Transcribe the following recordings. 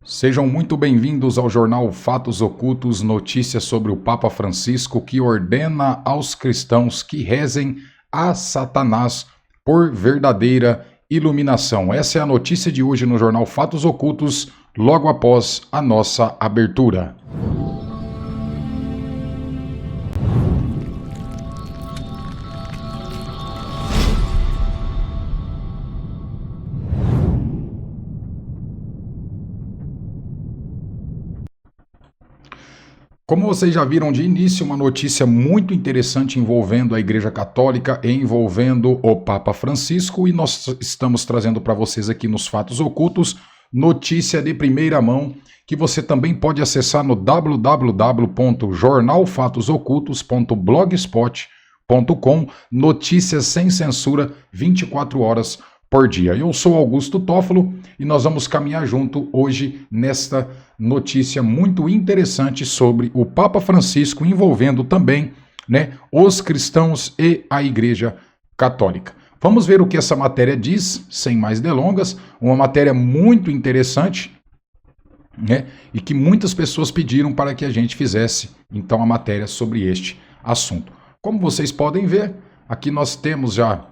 Sejam muito bem-vindos ao jornal Fatos Ocultos, notícias sobre o Papa Francisco que ordena aos cristãos que rezem a Satanás por verdadeira iluminação. Essa é a notícia de hoje no jornal Fatos Ocultos, logo após a nossa abertura. Como vocês já viram de início, uma notícia muito interessante envolvendo a Igreja Católica e envolvendo o Papa Francisco, e nós estamos trazendo para vocês aqui nos Fatos Ocultos notícia de primeira mão que você também pode acessar no www.jornalfatosocultos.blogspot.com, notícias sem censura 24 horas por dia. Eu sou Augusto Toffolo e nós vamos caminhar junto hoje nesta notícia muito interessante sobre o Papa Francisco, envolvendo também, os cristãos e a Igreja Católica. Vamos ver o que essa matéria diz, sem mais delongas, uma matéria muito interessante, e que muitas pessoas pediram para que a gente fizesse, então, a matéria sobre este assunto. Como vocês podem ver, aqui nós temos já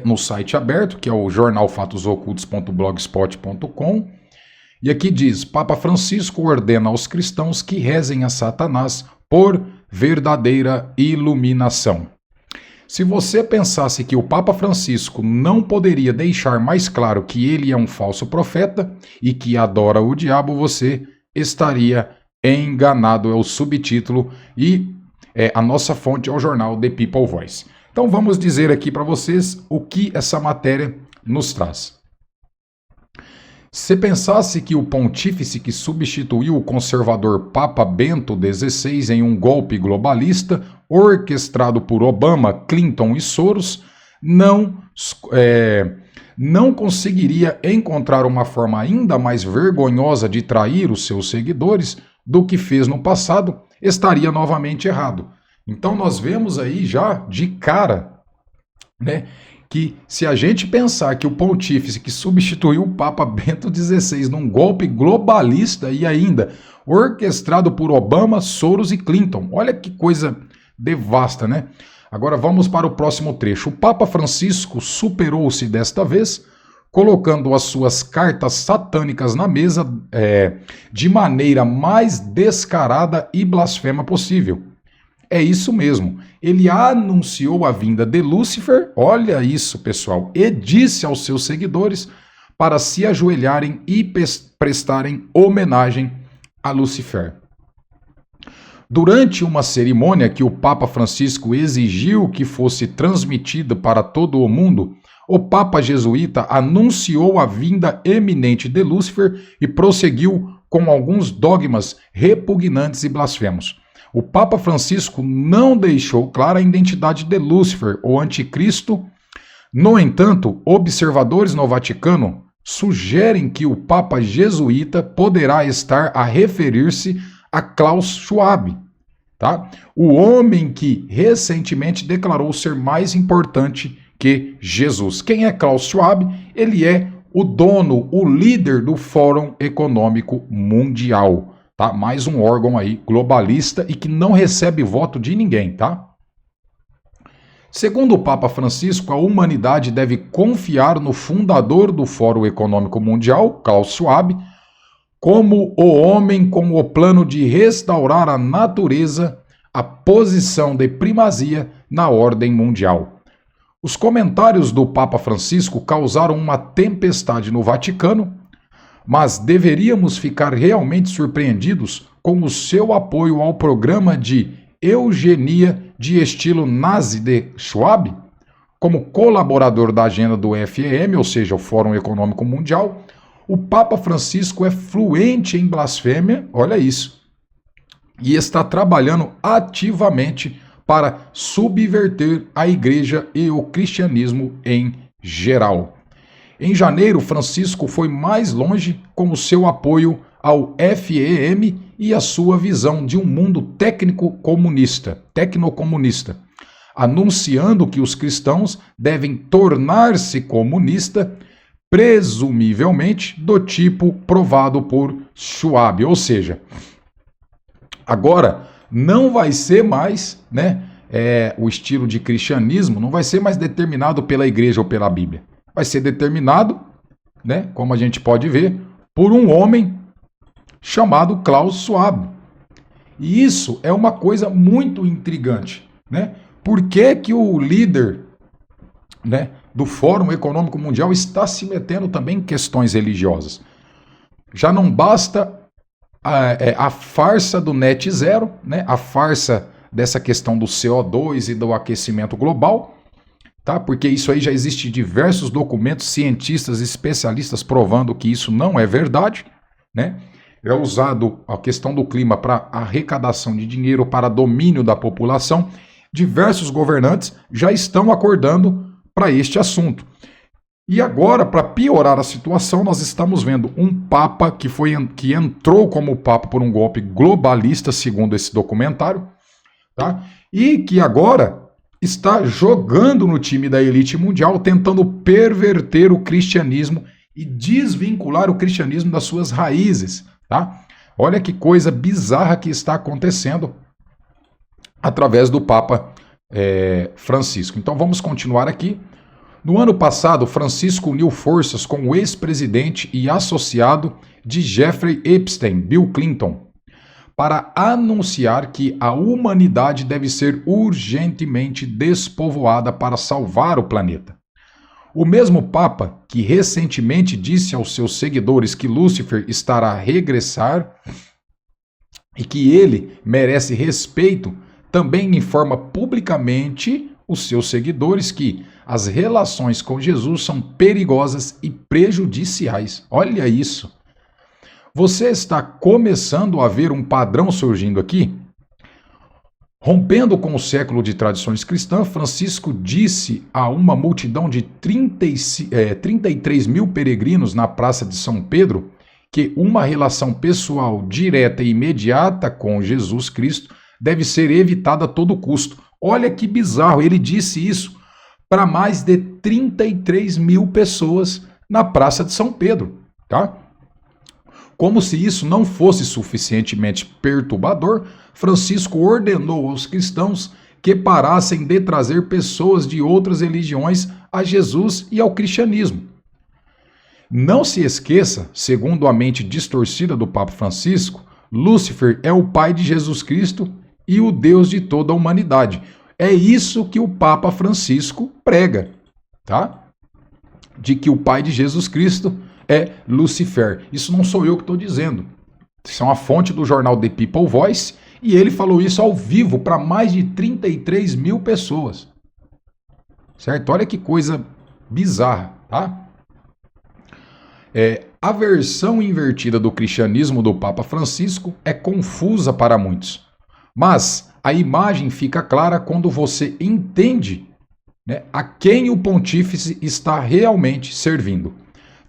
no site aberto, que é o jornalfatosocultos.blogspot.com, e aqui diz: Papa Francisco ordena aos cristãos que rezem a Satanás por verdadeira iluminação. Se você pensasse que o Papa Francisco não poderia deixar mais claro que ele é um falso profeta e que adora o diabo, você estaria enganado. É o subtítulo e a nossa fonte é o jornal The People Voice. Então vamos dizer aqui para vocês o que essa matéria nos traz. Se pensasse que o pontífice que substituiu o conservador Papa Bento XVI em um golpe globalista orquestrado por Obama, Clinton e Soros, não conseguiria encontrar uma forma ainda mais vergonhosa de trair os seus seguidores do que fez no passado, estaria novamente errado. Então nós vemos aí já de cara, que se a gente pensar que o pontífice que substituiu o Papa Bento XVI num golpe globalista e ainda orquestrado por Obama, Soros e Clinton, olha que coisa devasta, Agora vamos para o próximo trecho. O Papa Francisco superou-se desta vez, colocando as suas cartas satânicas na mesa de maneira mais descarada e blasfema possível. É isso mesmo, ele anunciou a vinda de Lúcifer, olha isso pessoal, e disse aos seus seguidores para se ajoelharem e prestarem homenagem a Lúcifer. Durante uma cerimônia que o Papa Francisco exigiu que fosse transmitida para todo o mundo, o Papa jesuíta anunciou a vinda eminente de Lúcifer e prosseguiu com alguns dogmas repugnantes e blasfemos. O Papa Francisco não deixou clara a identidade de Lúcifer, o anticristo. No entanto, observadores no Vaticano sugerem que o Papa jesuíta poderá estar a referir-se a Klaus Schwab, o homem que recentemente declarou ser mais importante que Jesus. Quem é Klaus Schwab? Ele é o dono, o líder do Fórum Econômico Mundial. Mais um órgão aí globalista e que não recebe voto de ninguém, Segundo o Papa Francisco, a humanidade deve confiar no fundador do Fórum Econômico Mundial, Klaus Schwab, como o homem com o plano de restaurar a natureza, a posição de primazia na ordem mundial. Os comentários do Papa Francisco causaram uma tempestade no Vaticano, mas deveríamos ficar realmente surpreendidos com o seu apoio ao programa de eugenia de estilo nazi de Schwab. Como colaborador da agenda do FEM, ou seja, o Fórum Econômico Mundial, o Papa Francisco é fluente em blasfêmia, olha isso, e está trabalhando ativamente para subverter a Igreja e o cristianismo em geral. Em janeiro, Francisco foi mais longe com o seu apoio ao FEM e a sua visão de um mundo tecnocomunista, anunciando que os cristãos devem tornar-se comunistas presumivelmente do tipo provado por Schwab. Ou seja, agora não vai ser mais, né, o estilo de cristianismo não vai ser mais determinado pela igreja ou pela Bíblia. Vai ser determinado, né, como a gente pode ver, por um homem chamado Klaus Schwab. E isso é uma coisa muito intrigante, né? Por que que o líder, né, do Fórum Econômico Mundial está se metendo também em questões religiosas? Já não basta a farsa do net zero, né, a farsa dessa questão do CO2 e do aquecimento global, tá? Porque isso aí já existe diversos documentos, cientistas, especialistas provando que isso não é verdade, né? É usado a questão do clima para arrecadação de dinheiro, para domínio da população. Diversos governantes já estão acordando para este assunto. E agora, para piorar a situação, nós estamos vendo um Papa que entrou como Papa por um golpe globalista, segundo esse documentário, tá? E que agora está jogando no time da elite mundial, tentando perverter o cristianismo e desvincular o cristianismo das suas raízes, tá? Olha que coisa bizarra que está acontecendo através do Papa Francisco. Então vamos continuar aqui. No ano passado, Francisco uniu forças com o ex-presidente e associado de Jeffrey Epstein, Bill Clinton, para anunciar que a humanidade deve ser urgentemente despovoada para salvar o planeta. O mesmo Papa, que recentemente disse aos seus seguidores que Lúcifer estará a regressar e que ele merece respeito, também informa publicamente os seus seguidores que as relações com Jesus são perigosas e prejudiciais. Olha isso. Você está começando a ver um padrão surgindo aqui? Rompendo com o século de tradições cristãs, Francisco disse a uma multidão de 33 mil peregrinos na Praça de São Pedro que uma relação pessoal direta e imediata com Jesus Cristo deve ser evitada a todo custo. Olha que bizarro, ele disse isso para mais de 33 mil pessoas na Praça de São Pedro, tá? Como se isso não fosse suficientemente perturbador, Francisco ordenou aos cristãos que parassem de trazer pessoas de outras religiões a Jesus e ao cristianismo. Não se esqueça, segundo a mente distorcida do Papa Francisco, Lúcifer é o pai de Jesus Cristo e o Deus de toda a humanidade. É isso que o Papa Francisco prega, tá? De que o pai de Jesus Cristo é Lúcifer. Isso não sou eu que estou dizendo. Isso é uma fonte do jornal The People Voice e ele falou isso ao vivo para mais de 33 mil pessoas. Certo? Olha que coisa bizarra, tá? A versão invertida do cristianismo do Papa Francisco é confusa para muitos, mas a imagem fica clara quando você entende, né, a quem o pontífice está realmente servindo.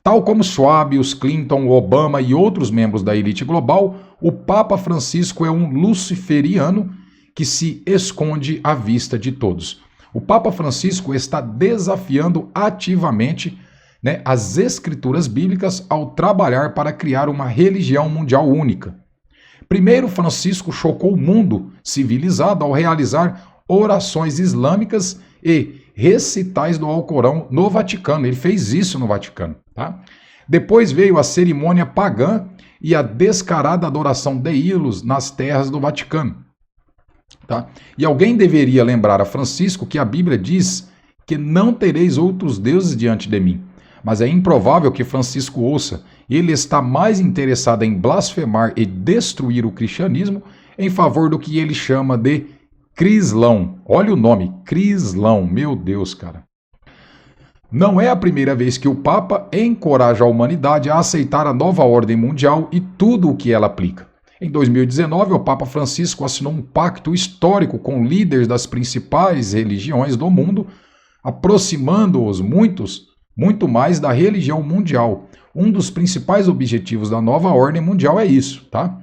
Tal como Schwab, os Clinton, Obama e outros membros da elite global, o Papa Francisco é um luciferiano que se esconde à vista de todos. O Papa Francisco está desafiando ativamente, né, as escrituras bíblicas ao trabalhar para criar uma religião mundial única. Primeiro, Francisco chocou o mundo civilizado ao realizar orações islâmicas e recitais do Alcorão no Vaticano. Ele fez isso no Vaticano, tá? Depois veio a cerimônia pagã e a descarada adoração de ídolos nas terras do Vaticano, tá? E alguém deveria lembrar a Francisco que a Bíblia diz que não tereis outros deuses diante de mim. Mas é improvável que Francisco ouça. Ele está mais interessado em blasfemar e destruir o cristianismo em favor do que ele chama de Crislão. Olha o nome, Crislão. Meu Deus, cara. Não é a primeira vez que o Papa encoraja a humanidade a aceitar a nova ordem mundial e tudo o que ela aplica. Em 2019, o Papa Francisco assinou um pacto histórico com líderes das principais religiões do mundo, aproximando-os muito mais da religião mundial. Um dos principais objetivos da nova ordem mundial é isso, tá?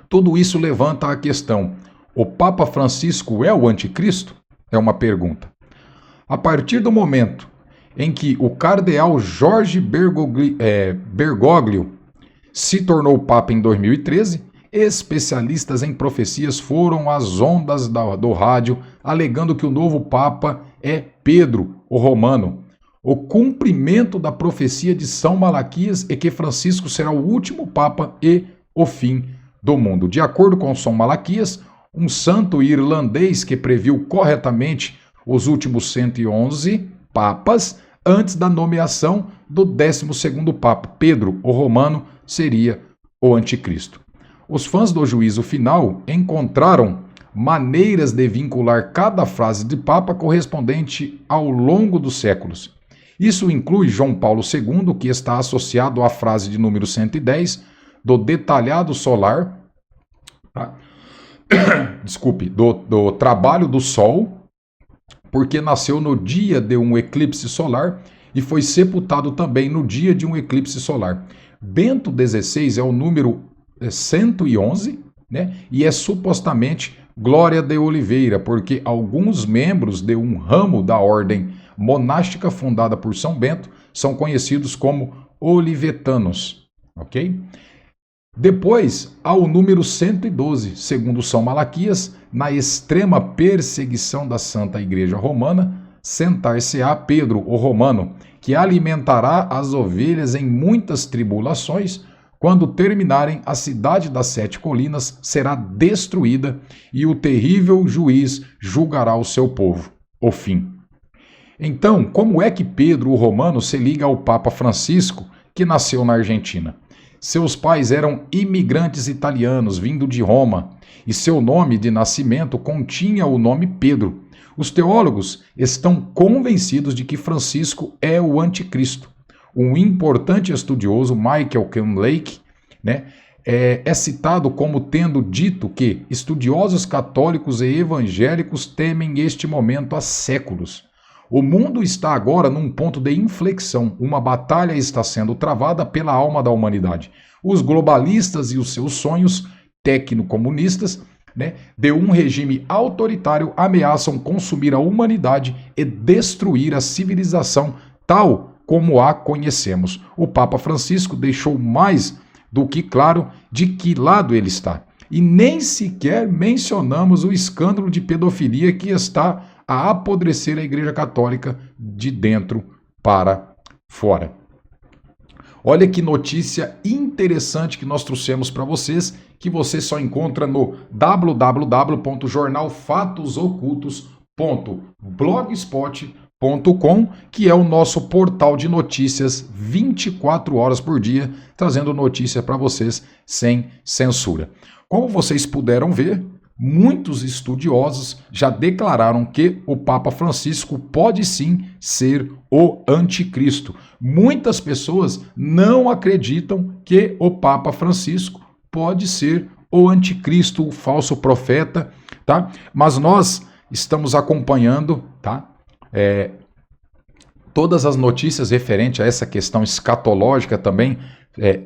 Tudo isso levanta a questão: o Papa Francisco é o anticristo? É uma pergunta. A partir do momento em que o cardeal Jorge Bergoglio se tornou papa em 2013, especialistas em profecias foram às ondas do rádio, alegando que o novo papa é Pedro, o Romano. O cumprimento da profecia de São Malaquias é que Francisco será o último papa e o fim do mundo. De acordo com São Malaquias, um santo irlandês que previu corretamente os últimos 111 papas, antes da nomeação do 12º Papa, Pedro, o Romano, seria o anticristo. Os fãs do juízo final encontraram maneiras de vincular cada frase de Papa correspondente ao longo dos séculos. Isso inclui João Paulo II, que está associado à frase de número 110 do detalhado solar, do trabalho do Sol, porque nasceu no dia de um eclipse solar e foi sepultado também no dia de um eclipse solar. Bento XVI é o número 111, né? E é supostamente Glória de Oliveira, porque alguns membros de um ramo da ordem monástica fundada por São Bento são conhecidos como olivetanos, ok? Depois, há o número 112, segundo São Malaquias, na extrema perseguição da Santa Igreja Romana, sentar-se-á Pedro, o Romano, que alimentará as ovelhas em muitas tribulações. Quando terminarem, a cidade das 7 colinas será destruída e o terrível juiz julgará o seu povo. O fim. Então, como é que Pedro, o Romano, se liga ao Papa Francisco, que nasceu na Argentina? Seus pais eram imigrantes italianos vindo de Roma e seu nome de nascimento continha o nome Pedro. Os teólogos estão convencidos de que Francisco é o anticristo. Um importante estudioso, Michael Kinlake, né, é citado como tendo dito que estudiosos católicos e evangélicos temem este momento há séculos. O mundo está agora num ponto de inflexão. Uma batalha está sendo travada pela alma da humanidade. Os globalistas e os seus sonhos tecnocomunistas, né, de um regime autoritário ameaçam consumir a humanidade e destruir a civilização tal como a conhecemos. O Papa Francisco deixou mais do que claro de que lado ele está. E nem sequer mencionamos o escândalo de pedofilia que está a apodrecer a Igreja Católica de dentro para fora. Olha que notícia interessante que nós trouxemos para vocês, que você só encontra no www.jornalfatosocultos.blogspot.com, que é o nosso portal de notícias 24 horas por dia, trazendo notícia para vocês sem censura. Como vocês puderam ver, muitos estudiosos já declararam que o Papa Francisco pode sim ser o anticristo. Muitas pessoas não acreditam que o Papa Francisco pode ser o anticristo, o falso profeta, tá? Mas nós estamos acompanhando, tá? Todas as notícias referentes a essa questão escatológica também,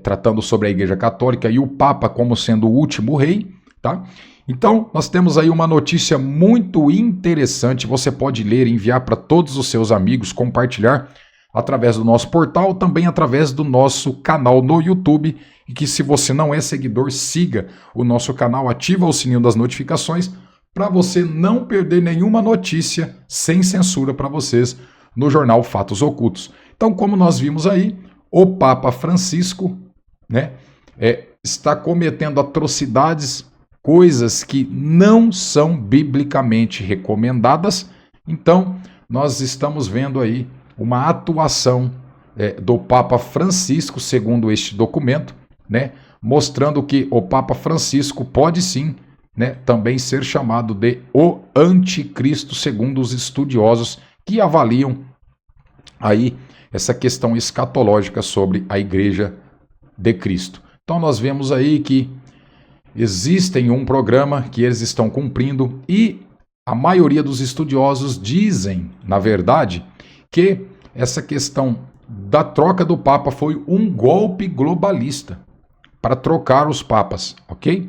tratando sobre a Igreja Católica e o Papa como sendo o último rei, tá? Então, nós temos aí uma notícia muito interessante, você pode ler, enviar para todos os seus amigos, compartilhar através do nosso portal, também através do nosso canal no YouTube, e que se você não é seguidor, siga o nosso canal, ativa o sininho das notificações, para você não perder nenhuma notícia sem censura para vocês no jornal Fatos Ocultos. Então, como nós vimos aí, o Papa Francisco, né, está cometendo atrocidades, coisas que não são biblicamente recomendadas. Então, nós estamos vendo aí uma atuação do Papa Francisco, segundo este documento, né, mostrando que o Papa Francisco pode sim, né, também ser chamado de o anticristo, segundo os estudiosos que avaliam aí essa questão escatológica sobre a Igreja de Cristo. Então, nós vemos aí que existem um programa que eles estão cumprindo e a maioria dos estudiosos dizem, na verdade, que essa questão da troca do Papa foi um golpe globalista para trocar os papas, ok?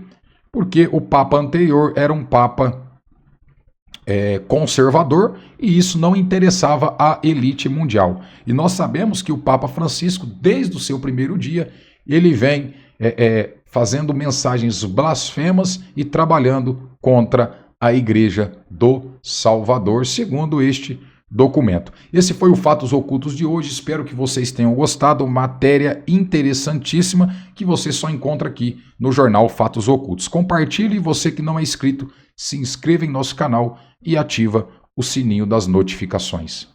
Porque o Papa anterior era um Papa conservador, e isso não interessava à elite mundial. E nós sabemos que o Papa Francisco, desde o seu primeiro dia, ele vem fazendo mensagens blasfemas e trabalhando contra a Igreja do Salvador, segundo este documento. Esse foi o Fatos Ocultos de hoje, espero que vocês tenham gostado, matéria interessantíssima que você só encontra aqui no jornal Fatos Ocultos. Compartilhe, e você que não é inscrito, se inscreva em nosso canal e ativa o sininho das notificações.